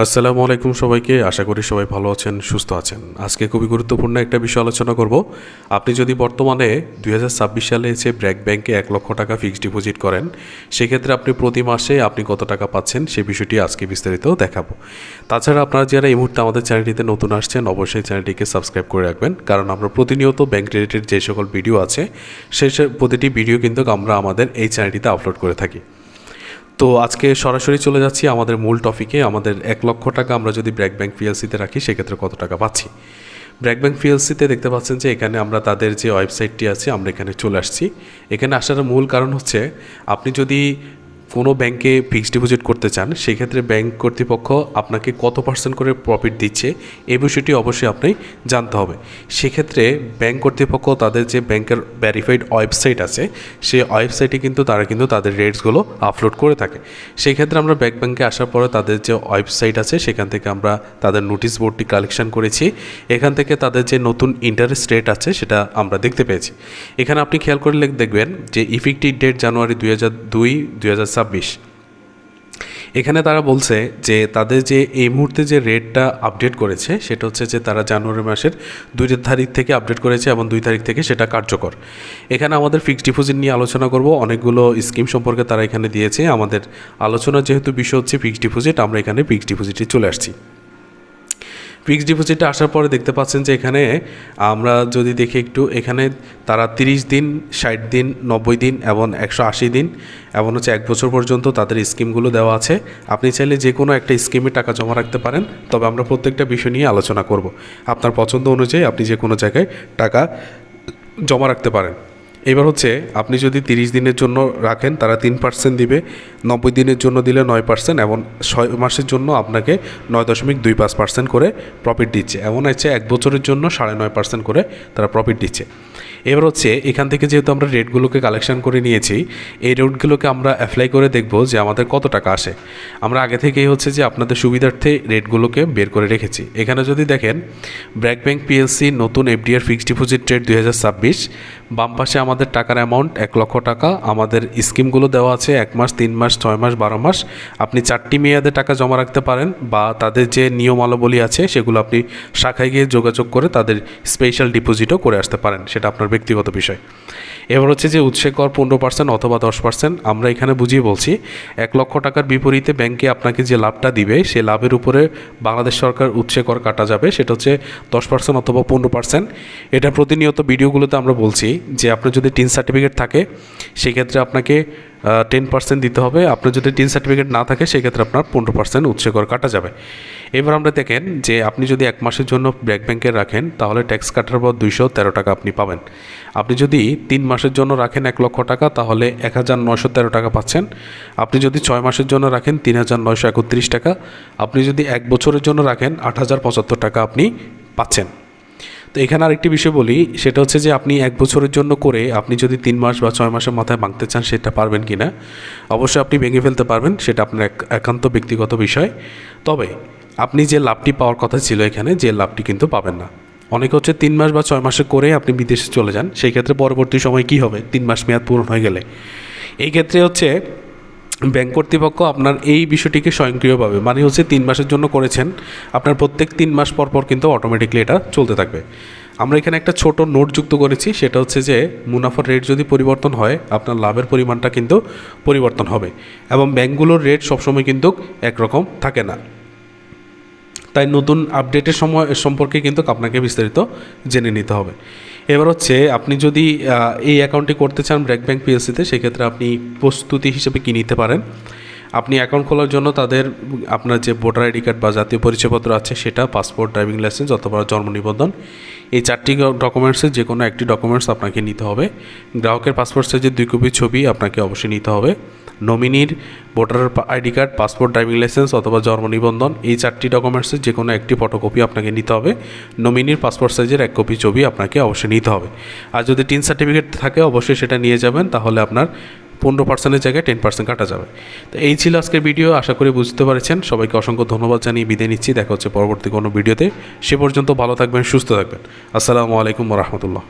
আসসালামু আলাইকুম সবাইকে। আশা করি সবাই ভালো আছেন, সুস্থ আছেন। আজকে খুবই গুরুত্বপূর্ণ একটা বিষয় আলোচনা করব। আপনি যদি বর্তমানে 2026 সালে এসে ব্র্যাক ব্যাংকে 1 লক্ষ টাকা ফিক্সড ডিপোজিট করেন, সেক্ষেত্রে আপনি প্রতি মাসে আপনি কত টাকা পাচ্ছেন সে বিষয়টি আজকে বিস্তারিত দেখাবো। তাছাড়া আপনারা যারা এই মুহূর্তে আমাদের চ্যানেলটিতে নতুন আসছেন, অবশ্যই চ্যানেলটিকে সাবস্ক্রাইব করে রাখবেন, কারণ আমরা প্রতিনিয়ত ব্যাংক রিলেটেড যে সকল ভিডিও আছে সেই প্রতিটি ভিডিও কিন্তু আমরা আমাদের এই চ্যানেলটিতে আপলোড করে থাকি। তো আজকে সরাসরি চলে যাচ্ছি আমাদের মূল টপিকে। আমাদের 1 লক্ষ টাকা আমরা যদি ব্র্যাক ব্যাংক পিএলসিতে রাখি সেক্ষেত্রে কত টাকা পাচ্ছি। ব্র্যাক ব্যাংক পিএলসিতে দেখতে পাচ্ছেন যে এখানে আমরা তাদের যে ওয়েবসাইটটি আছে আমরা এখানে চলে আসছি। এখানে আসার মূল কারণ হচ্ছে আপনি যদি কোনো ব্যাংকে ফিক্সড ডিপোজিট করতে চান, সেক্ষেত্রে ব্যাংক কর্তৃপক্ষ আপনাকে কত % করে প্রফিট দিচ্ছে এই বিষয়টি অবশ্যই আপনি জানতে হবে। সেক্ষেত্রে ব্যাংক কর্তৃপক্ষ তাদের যে ব্যাংকের ভেরিফাইড ওয়েবসাইট আছে সেই ওয়েবসাইটে কিন্তু তারা তাদের রেটসগুলো আপলোড করে থাকে। সেই ক্ষেত্রে আমরা ব্র্যাক ব্যাংকে আসার পরে তাদের যে ওয়েবসাইট আছে সেখান থেকে আমরা তাদের নোটিশ বোর্ডটি কালেকশন করেছি। এখান থেকে তাদের যে নতুন ইন্টারেস্ট রেট আছে সেটা আমরা দেখতে পেয়েছি। এখানে আপনি খেয়াল করে দেখবেন যে ইফেক্টিভ ডেট জানুয়ারি 2026। এখানে তারা বলছে যে তাদের যে এই মুহূর্তে যে রেটটা আপডেট করেছে সেটা হচ্ছে যে তারা জানুয়ারি মাসের 2 তারিখ থেকে আপডেট করেছে এবং 2 তারিখ থেকে সেটা কার্যকর। এখানে আমাদের ফিক্সড ডিপোজিট নিয়ে আলোচনা করব। অনেকগুলো স্কিম সম্পর্কে তারা এখানে দিয়েছে। আমাদের আলোচনা যেহেতু বিষয় হচ্ছে ফিক্সড ডিপোজিট, আমরা এখানে ফিক্সড ডিপোজিটে চলে আসছি। ফিক্সড ডিপোজিটে আসার পরে দেখতে পাচ্ছেন যে এখানে আমরা যদি দেখি একটু, এখানে তারা 30 দিন, 60 দিন, 90 দিন এবং 180 দিন এবং হচ্ছে 1 বছর পর্যন্ত তাদের স্কিমগুলো দেওয়া আছে। আপনি চাইলে যে কোনো একটা স্কিমে টাকা জমা রাখতে পারেন, তবে আমরা প্রত্যেকটা বিষয় নিয়ে আলোচনা করব। আপনার পছন্দ অনুযায়ী আপনি যে কোনো জায়গায় টাকা জমা রাখতে পারেন। এবার হচ্ছে আপনি যদি 30 দিনের জন্য রাখেন তারা 3% দিবে, 90 দিনের জন্য দিলে 9% এবং 6 মাসের জন্য আপনাকে 9.25% করে প্রফিট দিচ্ছে। এমন আছে 1 বছরের জন্য 9.5% করে তারা প্রফিট দিচ্ছে। এবার হচ্ছে এখান থেকে যেহেতু আমরা রেটগুলোকে কালেকশন করে নিয়েছি, এই রেটগুলোকে আমরা অ্যাপ্লাই করে দেখব যে আমাদের কত টাকা আসে। আমরা আগে থেকেই হচ্ছে যে আপনাদের সুবিধার্থে রেটগুলোকে বের করে রেখেছি। এখানে যদি দেখেন ব্র্যাক ব্যাংক পিএলসি নতুন এফডিআর ফিক্সড ডিপোজিট রেট 2026, বাম পাশে আমাদের টাকার অ্যামাউন্ট 1 লক্ষ টাকা। আমাদের স্কিমগুলো দেওয়া আছে 1 মাস, 3 মাস, 6 মাস, 12 মাস। আপনি 4টি মেয়াদে টাকা জমা রাখতে পারেন বা তাদের যে নিয়মাবলী আছে সেগুলো আপনি শাখায় গিয়ে যোগাযোগ করে তাদের স্পেশাল ডিপোজিটও করে আসতে পারেন, সেটা আপনার ব্যক্তিগত বিষয়। এবার হচ্ছে যে উৎসে কর 15% অথবা 10%। আমরা এখানে বুঝিয়ে বলছি 1 লক্ষ টাকার বিপরীতে ব্যাংকে আপনাকে যে লাভটা দিবে সে লাভের উপরে বাংলাদেশ সরকার উৎসে কর কাটা যাবে, সেটা হচ্ছে 10% অথবা 15%। এটা প্রতিনিয়ত ভিডিওগুলোতে আমরা বলছি যে আপনার যদি টিন সার্টিফিকেট থাকে সেক্ষেত্রে আপনাকে 10% দিতে হবে। আপনার যদি টিন সার্টিফিকেট না থাকে সেক্ষেত্রে আপনার 15% উৎসে কর কাটা যাবে। এবার আমরা দেখেন যে আপনি যদি 1 মাসের জন্য ব্র্যাক ব্যাংকে রাখেন তাহলে ট্যাক্স কাটার পর 213 টাকা আপনি পাবেন। আপনি যদি 3 মাসের জন্য রাখেন 1 লক্ষ টাকা তাহলে 1913 টাকা পাচ্ছেন। আপনি যদি 6 মাসের জন্য রাখেন 3931 টাকা। আপনি যদি 1 বছরের জন্য রাখেন 8075 টাকা আপনি পাচ্ছেন। তো এখানে আরেকটি বিষয় বলি, সেটা হচ্ছে যে আপনি 1 বছরের জন্য করে আপনি যদি 3 মাস বা 6 মাসের মাথায় ভাঙতে চান সেটা পারবেন কি না। অবশ্যই আপনি ভেঙে ফেলতে পারবেন, সেটা আপনার একান্ত ব্যক্তিগত বিষয়। তবে আপনি যে লাভটি পাওয়ার কথা ছিল এখানে, যে লাভটি কিন্তু পাবেন না। অনেকে হচ্ছে 3 মাস বা 6 মাসে করে আপনি বিদেশে চলে যান, সেই ক্ষেত্রে পরবর্তী সময় কি হবে, 3 মাস মেয়াদ পূরণ হয়ে গেলে এই ক্ষেত্রে হচ্ছে ব্যাংক কর্তৃপক্ষ আপনার এই বিষয়টিকে স্বয়ংক্রিয়ভাবে, মানে হচ্ছে 3 মাসের জন্য করেছেন, আপনার প্রত্যেক 3 মাস পর পর কিন্তু অটোমেটিকলি এটা চলতে থাকবে। আমরা এখানে একটা ছোট নোট যুক্ত করেছি, সেটা হচ্ছে যে মুনাফার রেট যদি পরিবর্তন হয় আপনার লাভের পরিমাণটা কিন্তু পরিবর্তন হবে এবং ব্যাংকগুলোর রেট সবসময় কিন্তু একরকম থাকে না। তাই নতুন আপডেটের সময় সম্পর্কে কিন্তু আপনাকে বিস্তারিত জেনে নিতে হবে। এবার হচ্ছে আপনি যদি এই অ্যাকাউন্টটি করতে চান ব্র্যাক ব্যাংক পিএলসিতে, সেক্ষেত্রে আপনি প্রস্তুতি হিসেবে কী নিতে পারেন। আপনি অ্যাকাউন্ট খোলার জন্য তাদের আপনার যে ভোটার আইডি কার্ড বা জাতীয় পরিচয়পত্র আছে সেটা, পাসপোর্ট, ড্রাইভিং লাইসেন্স অথবা জন্ম নিবন্ধন, এই 4টি ডকুমেন্টসের যে কোনো একটি ডকুমেন্টস আপনাকে নিতে হবে। গ্রাহকের পাসপোর্ট সাইজের 2 কপি ছবি আপনাকে অবশ্যই নিতে হবে। নমিনির voter ID card, passport, driving licence অথবা জন্ম নিবন্ধন, এই 4টি ডকুমেন্টসের যে কোনো একটি ফটোকপি আপনাকে নিতে হবে। নমিনির পাসপোর্ট সাইজের 1 কপি ছবি আপনাকে অবশ্যই নিতে হবে। আর যদি টিন সার্টিফিকেট থাকে অবশ্যই সেটা নিয়ে যাবেন, তাহলে আপনার 15%-এর জায়গায় 10% কাটা যাবে। তো এই ছিল আজকের ভিডিও, আশা করি বুঝতে পেরেছেন। সবাইকে অসংখ্য ধন্যবাদ জানিয়ে বিদায় নিচ্ছি। দেখা হচ্ছে পরবর্তী কোনো ভিডিওতে। সে পর্যন্ত ভালো থাকবেন, সুস্থ থাকবেন। আসসালামু আলাইকুম ওয়া রাহমাতুল্লাহ।